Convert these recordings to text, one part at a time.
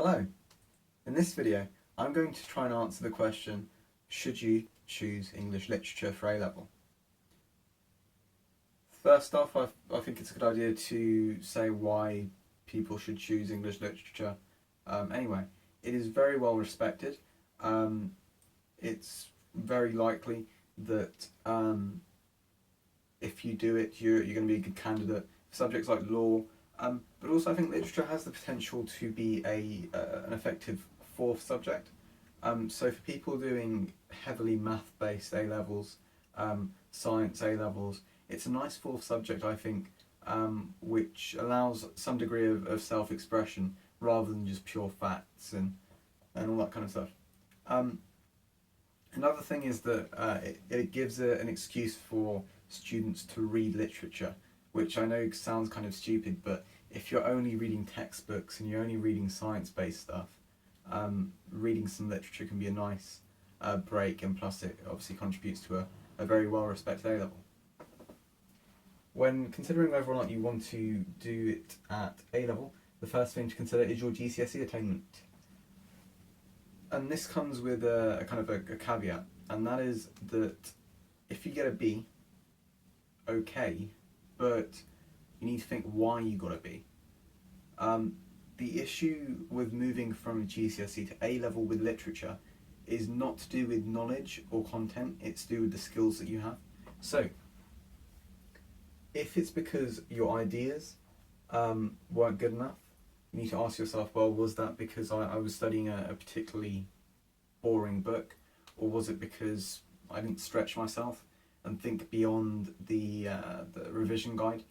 Hello! In this video I'm going to try and answer the question, should you choose English literature for A-level? First off, I think it's a good idea to say why people should choose English literature. Anyway, it is very well respected. It's very likely that if you do it, you're going to be a good candidate for subjects like law. But also I think literature has the potential to be an effective fourth subject. So for people doing heavily math-based A-levels, science A-levels, it's a nice fourth subject, I think, which allows some degree of self-expression rather than just pure facts and all that kind of stuff. Another thing is that it gives an excuse for students to read literature, which I know sounds kind of stupid, but if you're only reading textbooks and you're only reading science-based stuff, reading some literature can be a nice break, and plus it obviously contributes to a very well-respected A-level. When considering whether or not you want to do it at A-level, the first thing to consider is your GCSE attainment. And this comes with a kind of a caveat, and that is that if you get a B, okay, but you need to think why you got a B. The issue with moving from GCSE to A-level with literature is not to do with knowledge or content, it's to do with the skills that you have. So, if it's because your ideas weren't good enough, you need to ask yourself, well, was that because I was studying a particularly boring book, or was it because I didn't stretch myself and think beyond the revision guide?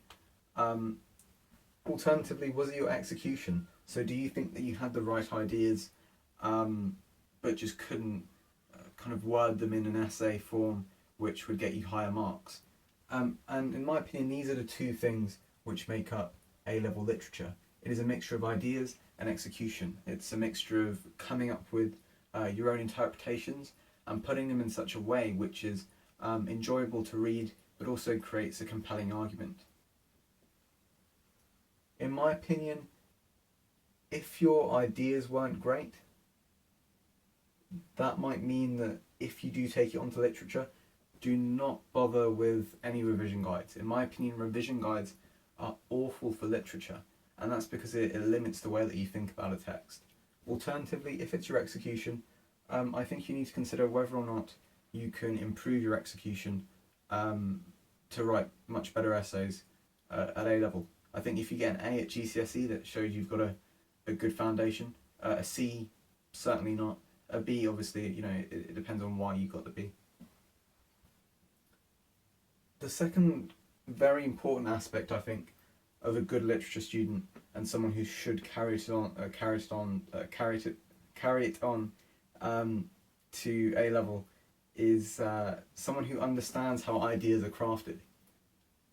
Alternatively, was it your execution? So do you think that you had the right ideas but just couldn't kind of word them in an essay form which would get you higher marks? And in my opinion, these are the two things which make up A-level literature. It is a mixture of ideas and execution. It's a mixture of coming up with your own interpretations and putting them in such a way which is enjoyable to read, but also creates a compelling argument. In my opinion, if your ideas weren't great, that might mean that if you do take it onto literature, do not bother with any revision guides. In my opinion, revision guides are awful for literature, and that's because it limits the way that you think about a text. Alternatively, if it's your execution, I think you need to consider whether or not you can improve your execution to write much better essays at A-level. I think if you get an A at GCSE, that shows you've got a good foundation. A C, certainly not. A B, obviously, it depends on why you got the B. The second very important aspect, I think, of a good literature student and someone who should carry it on to A-level is someone who understands how ideas are crafted.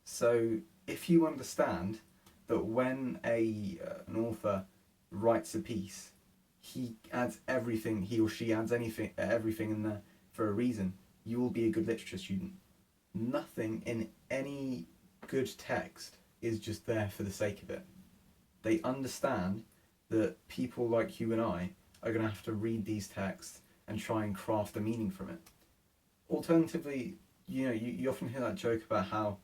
So if you understand that when an author writes a piece, he or she adds everything in there for a reason, you will be a good literature student. Nothing in any good text is just there for the sake of it. They understand that people like you and I are going to have to read these texts and try and craft a meaning from it. Alternatively, you often hear that joke about how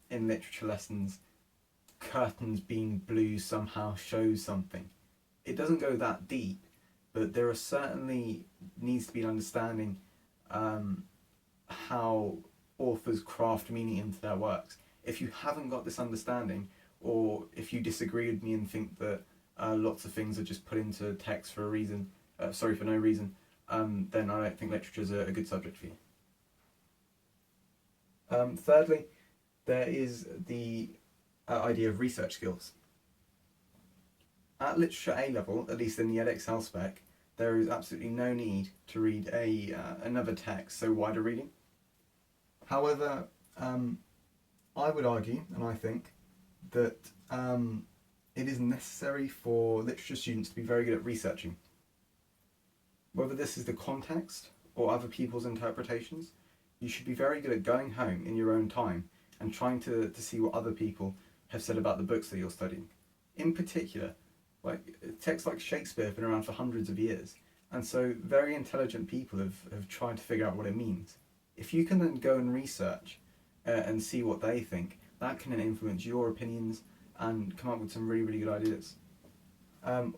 in literature lessons, curtains being blue somehow shows something. It doesn't go that deep, but there certainly needs to be an understanding how authors craft meaning into their works. If you haven't got this understanding, or if you disagree with me and think that lots of things are just put into text for a reason, for no reason, then I don't think literature is a good subject for you. Thirdly, there is the idea of research skills. At literature A-level, at least in the edXL spec, there is absolutely no need to read another text so wide a reading. However, I would argue, and I think, that it is necessary for literature students to be very good at researching. Whether this is the context or other people's interpretations, you should be very good at going home in your own time and trying to see what other people have said about the books that you're studying. In particular, Like texts like Shakespeare have been around for hundreds of years, and so very intelligent people have tried to figure out what it means. If you can then go and research and see what they think, that can then influence your opinions and come up with some really, really good ideas.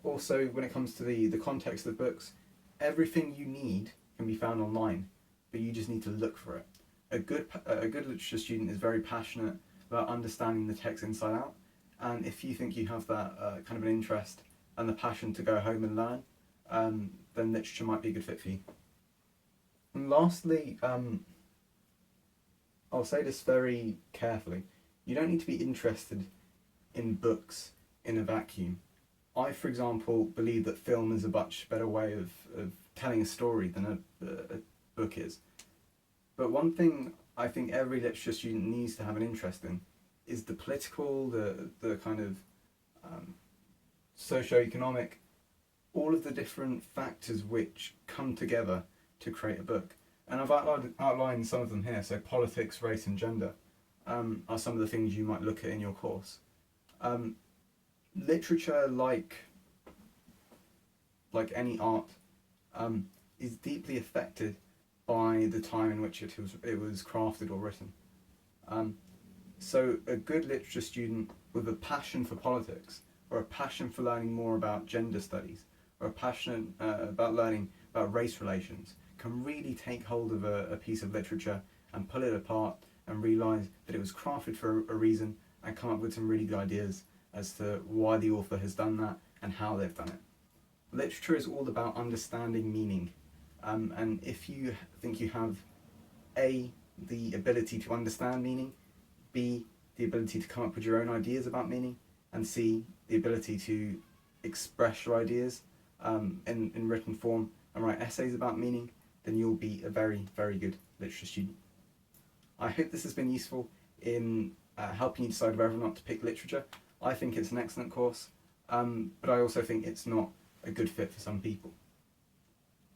Also, when it comes to the context of books, everything you need can be found online, but you just need to look for it. A good literature student is very passionate about understanding the text inside out, and if you think you have that kind of an interest and the passion to go home and learn, then literature might be a good fit for you. And lastly, I'll say this very carefully. You don't need to be interested in books in a vacuum. I, for example, believe that film is a much better way of telling a story than a book is. But one thing I think every literature student needs to have an interest in is the political, the kind of socio-economic, all of the different factors which come together to create a book. And I've outlined some of them here. So politics, race and gender are some of the things you might look at in your course. Literature, like any art, is deeply affected by the time in which it was crafted or written. So a good literature student with a passion for politics, or a passion for learning more about gender studies, or a passion about learning about race relations, can really take hold of a piece of literature and pull it apart and realise that it was crafted for a reason, and come up with some really good ideas as to why the author has done that and how they've done it. Literature is all about understanding meaning, and if you think you have A, the ability to understand meaning, B, the ability to come up with your own ideas about meaning, and C, the ability to express your ideas in written form and write essays about meaning, then you'll be a very, very good literature student. I hope this has been useful in helping you decide whether or not to pick literature. I think it's an excellent course, but I also think it's not a good fit for some people.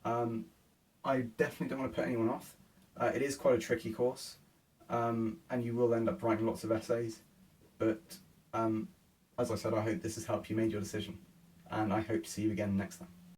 I definitely don't want to put anyone off. It is quite a tricky course, and you will end up writing lots of essays, but as I said, I hope this has helped you make your decision, and I hope to see you again next time.